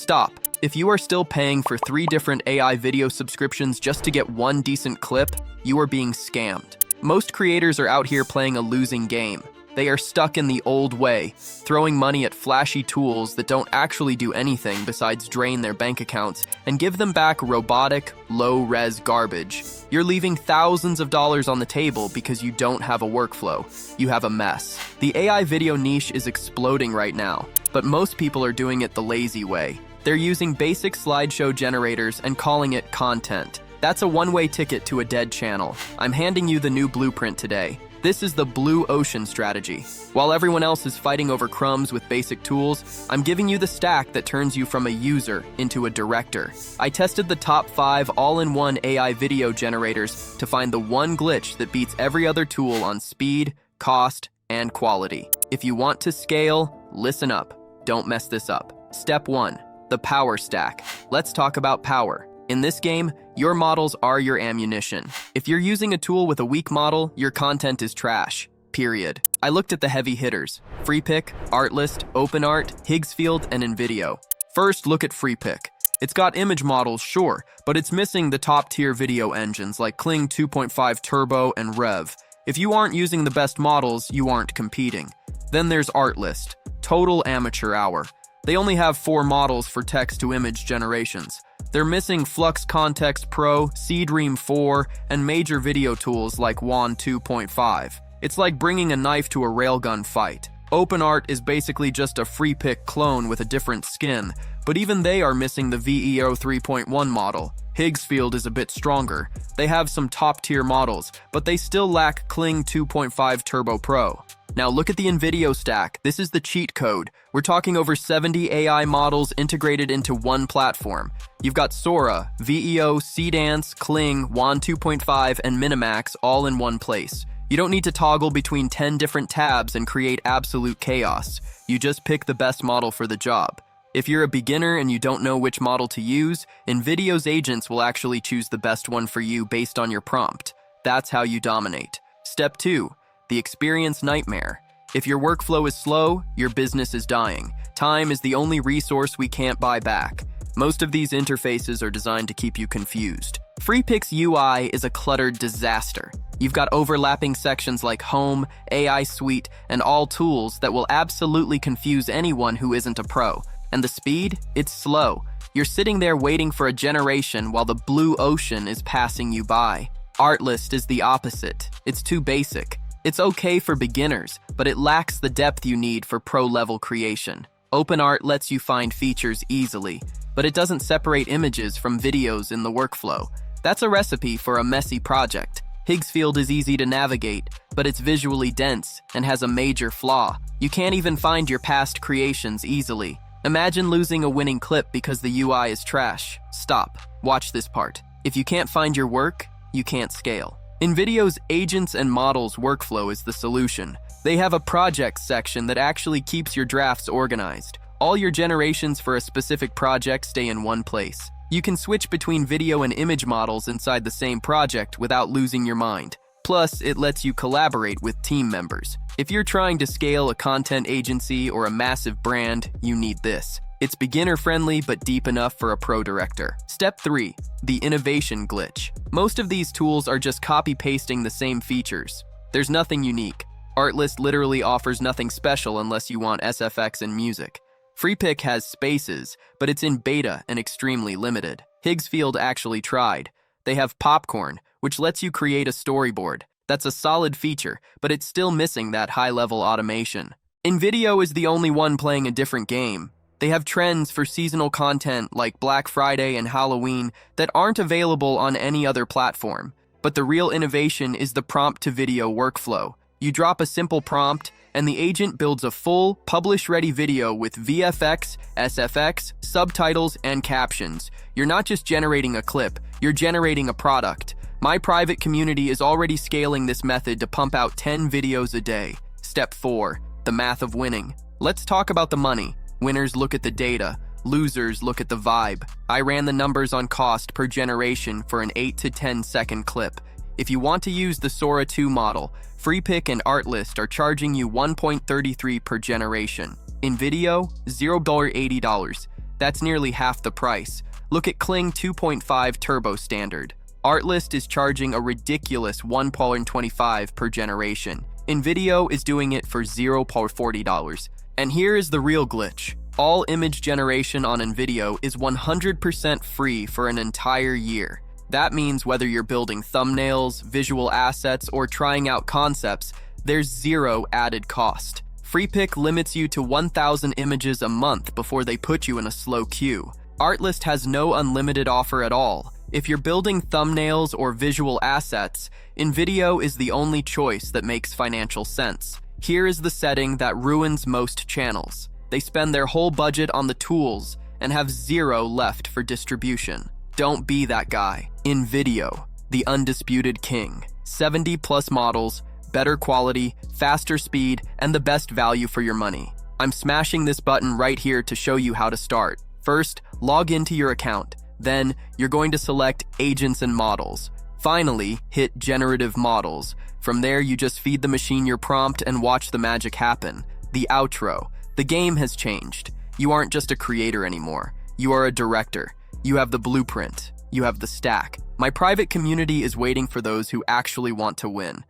Stop. If you are still paying for 3 different AI video subscriptions just to get one decent clip, you are being scammed. Most creators are out here playing a losing game. They are stuck in the old way, throwing money at flashy tools that don't actually do anything besides drain their bank accounts and give them back robotic, low-res garbage. You're leaving thousands of dollars on the table because you don't have a workflow. You have a mess. The AI video niche is exploding right now, but most people are doing it the lazy way. They're using basic slideshow generators and calling it content. That's a one-way ticket to a dead channel. I'm handing you the new blueprint today. This is the blue ocean strategy. While everyone else is fighting over crumbs with basic tools, I'm giving you the stack that turns you from a user into a director. I tested the top 5 all-in-one AI video generators to find the one glitch that beats every other tool on speed, cost, and quality. If you want to scale, listen up. Don't mess this up. Step 1. The power stack. Let's talk about power. In this game, your models are your ammunition. If you're using a tool with a weak model, your content is trash. Period. I looked at the heavy hitters: FreePic, ArtList, OpenArt, Higgsfield, and InVideo. First, look at FreePic. It's got image models, sure, but it's missing the top-tier video engines like Kling 2.5 Turbo and Rev. If you aren't using the best models, you aren't competing. Then there's ArtList. Total amateur hour. They only have 4 models for text-to-image generations. They're missing Flux Context Pro, Seedream 4, and major video tools like WAN 2.5. It's like bringing a knife to a railgun fight. OpenArt is basically just a FreePic clone with a different skin, but even they are missing the VEO 3.1 model. Higgsfield is a bit stronger. They have some top-tier models, but they still lack Kling 2.5 Turbo Pro. Now look at the InVideo stack. This is the cheat code. We're talking over 70 AI models integrated into one platform. You've got Sora, VEO, Seedance, Kling, WAN 2.5, and Minimax all in one place. You don't need to toggle between 10 different tabs and create absolute chaos. You just pick the best model for the job. If you're a beginner and you don't know which model to use, InVideo's agents will actually choose the best one for you based on your prompt. That's how you dominate. Step 2. The experience nightmare. If your workflow is slow, your business is dying. Time is the only resource we can't buy back. Most of these interfaces are designed to keep you confused. FreePic's UI is a cluttered disaster. You've got overlapping sections like Home, AI Suite, and All Tools that will absolutely confuse anyone who isn't a pro. And the speed? It's slow. You're sitting there waiting for a generation while the blue ocean is passing you by. ArtList is the opposite. It's too basic. It's okay for beginners, but it lacks the depth you need for pro-level creation. OpenArt lets you find features easily, but it doesn't separate images from videos in the workflow. That's a recipe for a messy project. Higgsfield is easy to navigate, but it's visually dense and has a major flaw. You can't even find your past creations easily. Imagine losing a winning clip because the UI is trash. Stop. Watch this part. If you can't find your work, you can't scale. InVideo's agents and models workflow is the solution. They have a projects section that actually keeps your drafts organized. All your generations for a specific project stay in one place. You can switch between video and image models inside the same project without losing your mind. Plus, it lets you collaborate with team members. If you're trying to scale a content agency or a massive brand, you need this. It's beginner-friendly but deep enough for a pro director. Step 3. The innovation glitch. Most of these tools are just copy-pasting the same features. There's nothing unique. ArtList literally offers nothing special unless you want SFX and music. FreePic has spaces, but it's in beta and extremely limited. Higgsfield actually tried. They have Popcorn, which lets you create a storyboard. That's a solid feature, but it's still missing that high-level automation. InVideo is the only one playing a different game. They have trends for seasonal content like Black Friday and Halloween that aren't available on any other platform. But the real innovation is the prompt-to-video workflow. You drop a simple prompt, and the agent builds a full, publish-ready video with VFX, SFX, subtitles, and captions. You're not just generating a clip, you're generating a product. My private community is already scaling this method to pump out 10 videos a day. Step 4. The math of winning. Let's talk about the money. Winners look at the data, losers look at the vibe. I ran the numbers on cost per generation for an 8 to 10 second clip. If you want to use the Sora 2 model, FreePic and ArtList are charging you $1.33 per generation. InVideo, $0.80. That's nearly half the price. Look at Kling 2.5 Turbo Standard. TIERLIST is charging a ridiculous $1.25 per generation. InVideo is doing it for $0.40. And here is the real glitch. All image generation on InVideo is 100% free for an entire year. That means whether you're building thumbnails, visual assets, or trying out concepts, there's zero added cost. FreePick limits you to 1,000 images a month before they put you in a slow queue. TIERLIST has no unlimited offer at all. If you're building thumbnails or visual assets, InVideo is the only choice that makes financial sense. Here is the setting that ruins most channels. They spend their whole budget on the tools and have zero left for distribution. Don't be that guy. InVideo, the undisputed king. 70+ models, better quality, faster speed, and the best value for your money. I'm smashing this button right here to show you how to start. First, log into your account. Then, you're going to select Agents and Models. Finally, hit Generative Models. From there, you just feed the machine your prompt and watch the magic happen. The outro. The game has changed. You aren't just a creator anymore. You are a director. You have the blueprint. You have the stack. My private community is waiting for those who actually want to win.